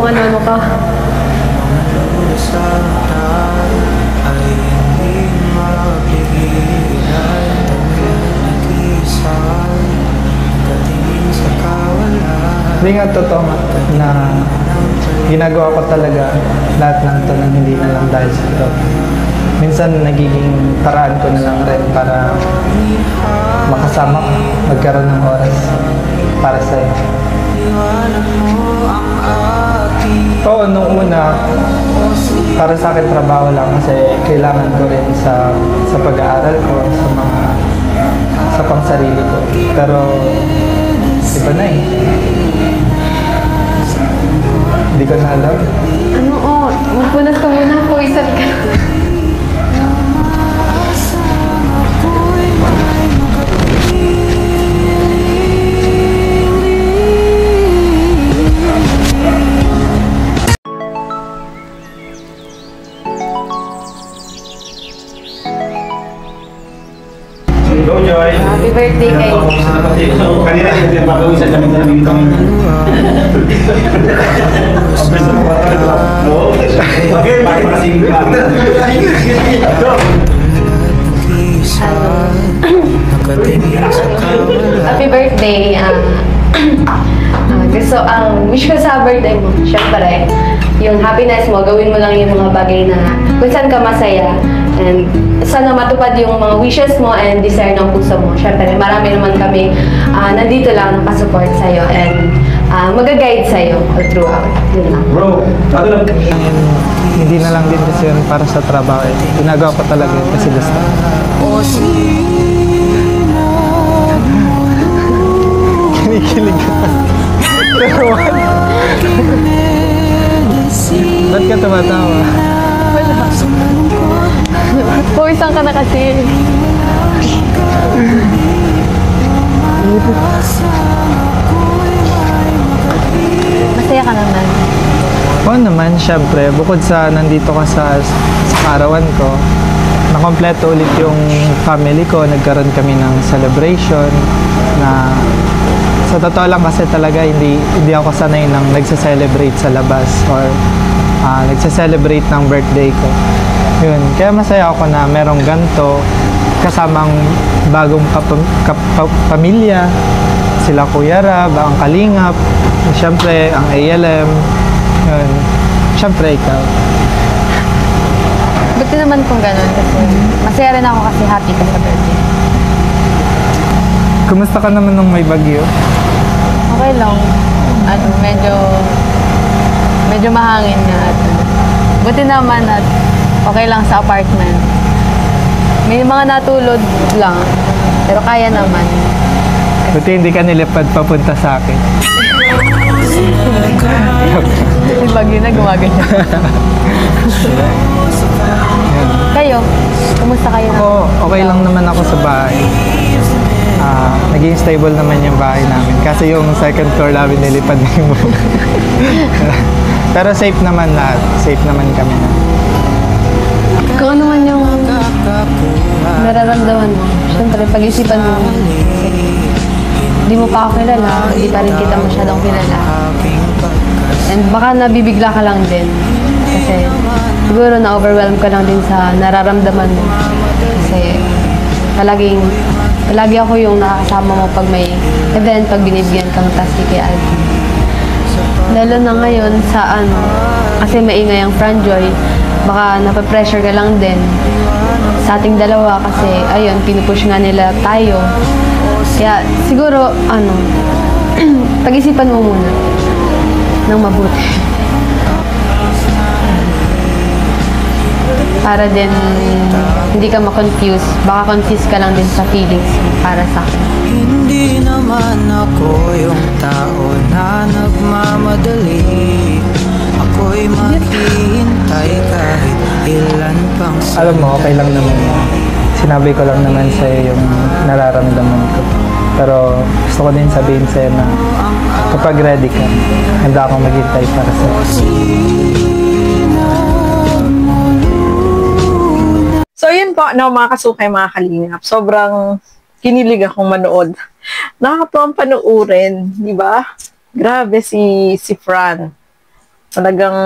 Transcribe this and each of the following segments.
Kung ano ka. Hindi nga totoo na ginagawa ko talaga lahat ng ito nang hindi na lang dahil sa ito. Minsan nagiging paraan ko na lang rin para makasama ka, magkaroon ng oras para sa'yo. Oo, nung una, para sa akin trabaho lang kasi kailangan ko rin sa pag-aaral ko, sa pangsarili ko. Pero iba na eh. Hindi ko na alam. Ano magpunas ka muna, puwisan ka. Go, Joy! Happy birthday kayo. Kanina yung pinapagawisan kami na dito. Okay, bakit masingin ka? Happy birthday. Gusto, wish ko sa birthday mo, syempre, yung happiness mo, gawin mo lang yung mga bagay na kung saan ka masaya. And sana matupad yung mga wishes mo and desire ng puso mo. Syempre, marami naman kami nandito lang nakasupport sa'yo and mag-guide sa'yo all throughout. Yun lang. Bro, ano lang? Hindi na lang din kasi yun para sa trabaho eh. Ginagawa ko talaga yun kasi gusto. Kinikilig ka pa. Ba't ka tumatawa? Wala. Puwisan ka na kasi. Masaya ka naman. Oo naman, syempre. Bukod sa nandito ka sa arawan ko, nakompleto ulit yung family ko. Nagkaroon kami ng celebration na sa totoo lang kasi talaga hindi ako sanay nang nagsa-celebrate sa labas or nagsa-celebrate ng birthday ko. Yun. Kaya masaya ako na merong ganto kasamang bagong pamilya. Sila Kuya Rab, ang Kalingap, syempre ang ALM. Yun. Syempre ikaw. Buti naman kung gano'n kasi masaya rin ako kasi happy ka sa birthday. Kumusta ka naman nung may bagyo? Okay lang. Medyo mahangin nga at buti naman at okay lang sa apartment. May mga natulog lang, pero kaya naman. Buti hindi ka nilipad papunta sa akin. Yung bagyo na gumaganyan. Kayo, kumusta kayo na? Oo, okay lang naman ako sa bahay. Naging stable naman yung bahay namin. Kasi yung second floor namin nilipad na yung buong. Pero safe naman lahat. Safe naman kami na. Kung ano man yung nararamdaman mo, syempre pag-isipan mo. Hindi mo pa ako kilala, hindi pa rin kita masyadong kilala. And baka nabibigla ka lang din. Kasi siguro na-overwhelm ka lang din sa nararamdaman mo. Kasi palagi ako yung nakakasama mo pag may event, pag binibigyan kang task kay Alvin. Lalo na ngayon sa kasi maingay ang Franjoy, baka napapressure ka lang din sa ating dalawa kasi ayun, pinupush nga nila tayo. Kaya siguro, pag-isipan mo muna ng mabuti. Para din hindi ka ma-confuse. Baka confuse ka lang din sa feelings mo para sa akin. Hindi naman ako yung tao na nagmamadali. Ako'y maghihintay kahit ilan pang sandali. Alam mo, okay lang naman. Sinabi ko lang naman sa'yo yung nararamdaman ko. Pero gusto ko din sabihin sa'yo na kapag ready ka, handa akong maghintay para sa'yo. So yun po, mga kasukay, mga kalingap. Sobrang kinilig akong manood. Nakakatuwang panoorin, di ba? Grabe si Fran. Talagang,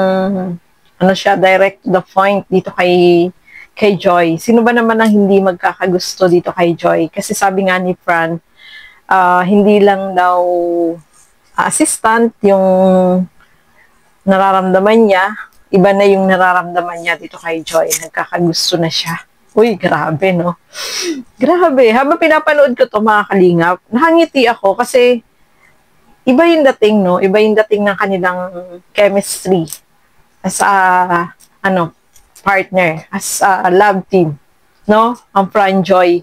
ano siya, direct to the point dito kay Joy. Sino ba naman ang hindi magkakagusto dito kay Joy? Kasi sabi nga ni Fran, hindi lang daw assistant yung nararamdaman niya, iba na yung nararamdaman niya dito kay Joy. Nagkakagusto na siya. Uy, grabe, no? Grabe. Habang pinapanood ko to mga kalingap, nakangiti ako kasi iba yung dating, no? Iba yung dating ng kanilang chemistry as a, partner, as a love team, no? Ang Fran Joy.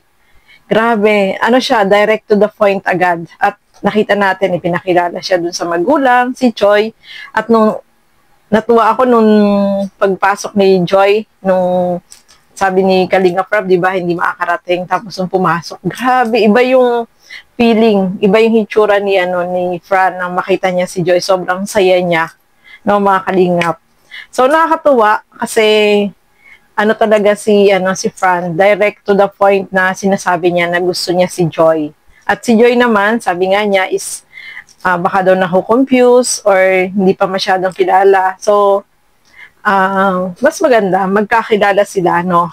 Grabe. Ano siya, direct to the point agad. At nakita natin, ipinakilala siya dun sa magulang, si Joy. At natuwa ako nung pagpasok ni Joy, nung sabi ni Kalinga Prab, di ba, hindi makakarating. Tapos nung pumasok, grabe, iba yung feeling, iba yung hitsura ni Fran nang makita niya si Joy. Sobrang saya niya, no, mga kalingap. So, nakakatuwa kasi talaga si Fran, direct to the point na sinasabi niya na gusto niya si Joy. At si Joy naman, sabi nga niya is baka daw na-confuse or hindi pa masyadong kilala. So, mas maganda, magkakilala sila, no?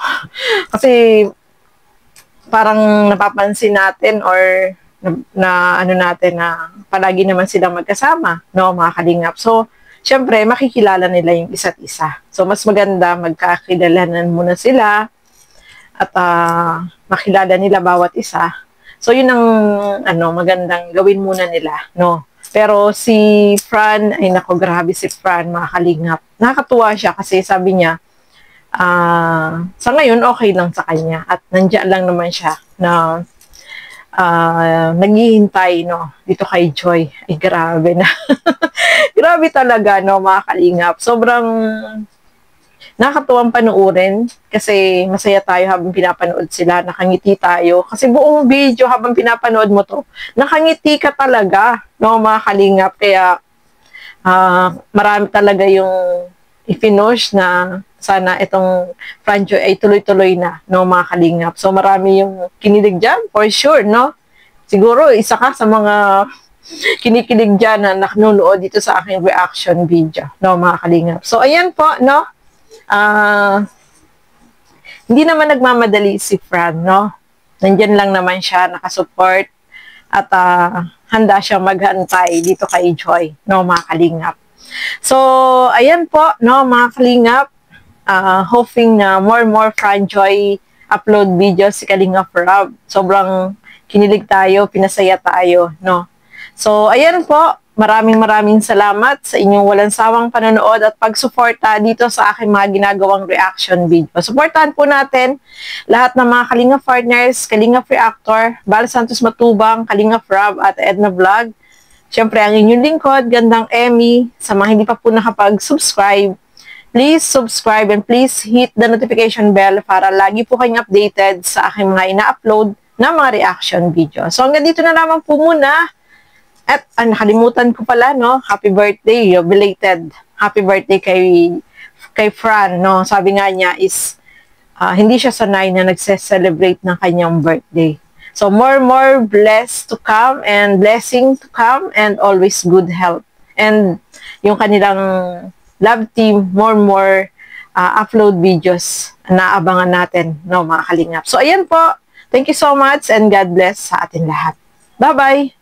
Kasi parang napapansin natin or na palagi naman sila magkasama, no, mga kalingap. So, syempre, makikilala nila yung isa't isa. So, mas maganda magkakilalanan muna sila at makilala nila bawat isa. So, yun ang magandang gawin muna nila, no? Pero si Fran, ay nako, grabe si Fran, mga kalingap. Nakakatuwa siya kasi sabi niya, sa ngayon, okay lang sa kanya. At nandiyan lang naman siya na naghihintay, no, dito kay Joy. Ay, grabe na. Grabe talaga, no, mga kalingap. Sobrang nakakatuwang panuorin kasi masaya tayo habang pinapanood sila. Nakangiti tayo. Kasi buong video habang pinapanood mo to, nakangiti ka talaga, no, mga kalingap. Kaya marami talaga yung ipinush na sana itong Fran Joy ay tuloy-tuloy na, no, mga kalingap. So, marami yung kinilig dyan, for sure, no? Siguro, isa ka sa mga kinikilig dyan na nanonood dito sa aking reaction video, no, mga kalingap. So, ayan po, no? Hindi naman nagmamadali si Fran, no? Nandyan lang naman siya, nakasupport, at handa siya maghantay dito kay Joy, no, mga kalingap. So, ayan po, no, mga kalingap. Hoping na more Fran Joy upload videos si Kalinga Prab. Sobrang kinilig tayo, pinasaya tayo, no? So, ayan po. Maraming salamat sa inyong walang sawang panonood at pagsuporta dito sa aking mga ginagawang reaction video. Suportahan po natin lahat ng mga Kalinga partners, Kalinga Reactor, Bal Santos Matubang, Kalinga Prab at Edna Vlog. Siyempre, ang inyong lingkod, Gandang Emmy. Sa mga hindi pa po nakapag-subscribe, please subscribe and please hit the notification bell para lagi po kayong updated sa aking mga ina-upload na mga reaction video. So, hanggang dito na lamang po muna. At nakalimutan ko pala, no? Happy birthday, belated. Happy birthday kay Fran, no? Sabi nga niya is hindi siya sanay na nagse-celebrate ng kanyang birthday. So, more blessed to come and blessing to come and always good health. And yung kanilang love team, more upload videos na abangan natin, no, mga kalingap. So, ayan po. Thank you so much and God bless sa atin lahat. Bye-bye!